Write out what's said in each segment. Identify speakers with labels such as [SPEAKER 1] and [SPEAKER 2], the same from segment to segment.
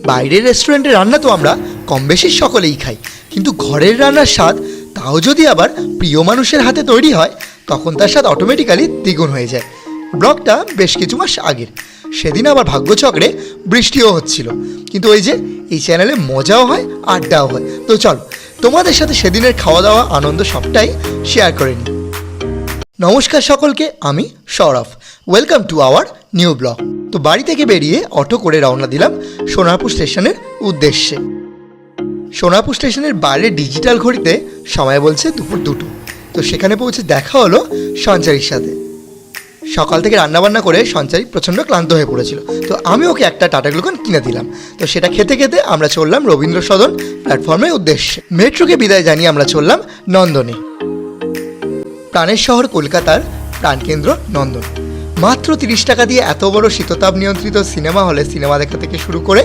[SPEAKER 1] বাইরের রেস্টুরেন্টে রান্না তো আমরা কম বেশি সকলেই খাই, কিন্তু ঘরের রান্নার স্বাদ, তাও যদি আবার প্রিয় মানুষের হাতে তৈরি হয়, তখন তার স্বাদ অটোমেটিক্যালি দ্বিগুণ হয়ে যায়। ব্লগটা বেশ কিছু মাস আগের। সেদিন আবার ভাগ্যচক্রে বৃষ্টিও হচ্ছিল, কিন্তু ওই যে এই চ্যানেলে মজাও হয়, আড্ডাও হয়। তো চলো তোমাদের সাথে সেদিনের খাওয়া দাওয়া আনন্দ সবটাই শেয়ার করে নিই। নমস্কার সকলকে, আমি Sourav. Welcome to our new blog. তো বাড়ি থেকে বেরিয়ে অটো করে রওনা দিলাম সোনারপুর স্টেশনের উদ্দেশ্যে। সোনারপুর স্টেশনের বাইরে ডিজিটাল ঘড়িতে সময় বলছে দুপুর 2টো। তো সেখানে পৌঁছে দেখা হলো সঞ্চারীর সাথে। সকাল থেকে রান্নাবান্না করে সঞ্চারী প্রচণ্ড ক্লান্ত হয়ে পড়েছিল, তো আমি ওকে একটা টাটা গ্লুকন কিনে দিলাম। তো সেটা খেতে খেতে আমরা চললাম রবীন্দ্র সদন প্ল্যাটফর্মের উদ্দেশ্যে। মেট্রোকে বিদায় জানিয়ে আমরা চললাম নন্দনে। প্রাণের শহর কলকাতার প্রাণকেন্দ্র নন্দন। মাত্র 30 টাকা দিয়ে এত বড় শীততাপ নিয়ন্ত্রিত সিনেমা হলে সিনেমা দেখা থেকে শুরু করে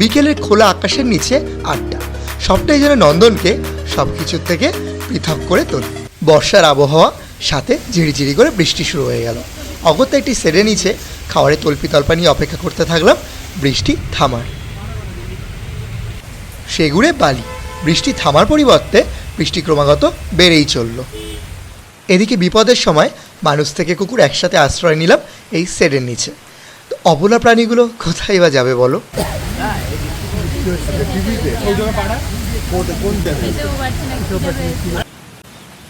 [SPEAKER 1] বিকেলের খোলা আকাশের নিচে আড্ডা, সবটাই যেন নন্দনকে সব কিছুর থেকে পৃথক করে তোলে। বর্ষার আবহাওয়া, সাথে ঝিরিঝিরি করে বৃষ্টি শুরু হয়ে গেল। অগত্যা একটি সেরে নিচে খাবারের তল্পি নিয়ে অপেক্ষা করতে থাকলাম বৃষ্টি থামার। সেগুড়ে বালি। বৃষ্টি থামার পরিবর্তে বৃষ্টি ক্রমাগত বেড়েই চলল। এদিকে বিপদের সময় মানুষ থেকে কুকুর একসাথে আশ্রয় নিলাম এই সেডের নিচে। তো অবলা প্রাণীগুলো কোথায় বা যাবে বলো?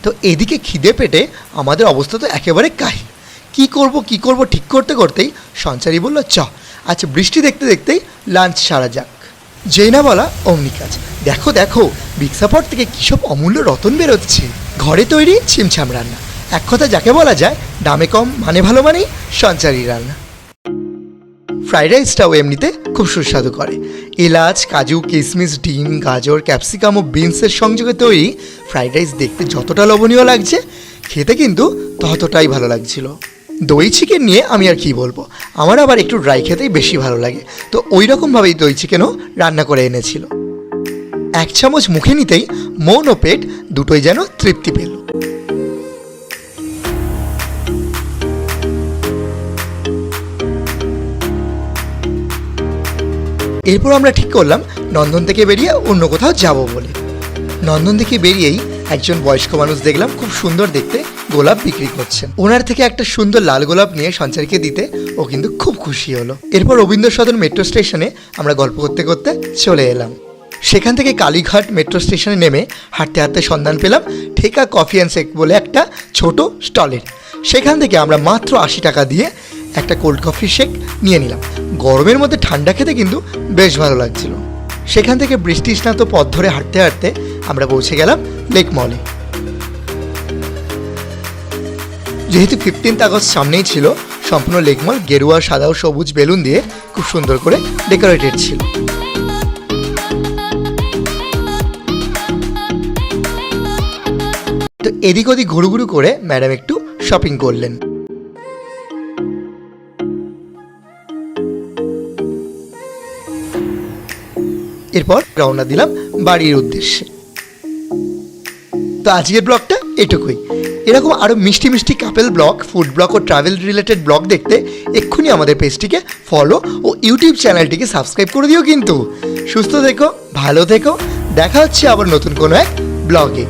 [SPEAKER 1] তো এদিকে খিদে পেটে আমাদের অবস্থা তো একেবারে কাহিল। কি করব ঠিক করতে করতেই সঞ্চারী বলল, আচ্ছা বৃষ্টি দেখতে দেখতেই লাঞ্চ সারা যাক। যেই না বলা অমনি কাজ। দেখো বিক্সাপট থেকে কী সব অমূল্য রতন বেরোচ্ছে। ঘরে তৈরি ছিমছাম রান্না, এক কথা যাকে বলা যায় দামে কম মানে ভালো মানেই সঞ্চারী রান্না। ফ্রাইড রাইসটাও এমনিতে খুব সুস্বাদু করে। এলাচ, কাজু, কিশমিশ, ডিম, গাজর, ক্যাপসিকাম ও বিনসের সংযোগে তৈরি ফ্রাইড রাইস দেখতে যতটা লোভনীয় লাগছে, খেতে কিন্তু ততটাই ভালো লাগছিল। দই চিকেন নিয়ে আমি আর কি বলবো, আমার আবার একটু ড্রাই খেতেই বেশি ভালো লাগে। তো ওই রকমভাবেই দই চিকেনও রান্না করে এনেছিল। 1 চামচ মুখে নিতেই মন ও পেট দুটোই যেন তৃপ্তি পেল। এরপর আমরা ঠিক করলাম নন্দন থেকে বেরিয়ে অন্য কোথাও যাব বলে। নন্দন থেকে বেরিয়েই একজন বয়স্ক মানুষ দেখলাম খুব সুন্দর দেখতে গোলাপ বিক্রি করছেন। ওনার থেকে একটা সুন্দর লাল গোলাপ নিয়ে সঞ্চারীকে দিতে ও কিন্তু খুব খুশি হলো। এরপর রবীন্দ্র সদন মেট্রো স্টেশনে আমরা গল্প করতে করতে চলে এলাম। সেখান থেকে কালীঘাট মেট্রো স্টেশনে নেমে হাঁটতে হাঁটতে সন্ধান পেলাম ঠেকা কফি অ্যান্ড শেক বলে একটা ছোট স্টলের। সেখান থেকে আমরা মাত্র 80 টাকা দিয়ে একটা কোল্ড কফি শেক নিয়ে নিলাম। গরমের মধ্যে ঠান্ডা খেতে কিন্তু বেশ ভালো লাগছিল। সেখান থেকে বৃষ্টি স্নাত পথ ধরে হাঁটতে হাঁটতে আমরা পৌঁছে গেলাম লেক মলে। যেহেতু 15 আগস্ট সামনেই ছিল, সম্পূর্ণ লেক মল গেরুয়া, সাদা ও সবুজ বেলুন দিয়ে খুব সুন্দর করে ডেকোরেটেড ছিল। তো এদিক ওদিক ঘুরু করে ম্যাডাম একটু শপিং করলেন। এরপর রওনা দিলাম বাড়ির উদ্দেশ্যে। তো আজকের ব্লগটা এটুকুই। এরকম আরও মিষ্টি কাপেল ব্লগ, ফুড ব্লগ ও ট্রাভেল রিলেটেড ব্লগ দেখতে এক্ষুনি আমাদের পেজটিকে ফলো ও ইউটিউব চ্যানেলটিকে সাবস্ক্রাইব করে দিও। কিন্তু সুস্থ থেকো, ভালো থেকো, দেখা হচ্ছে আবার নতুন কোনো এক ব্লগে।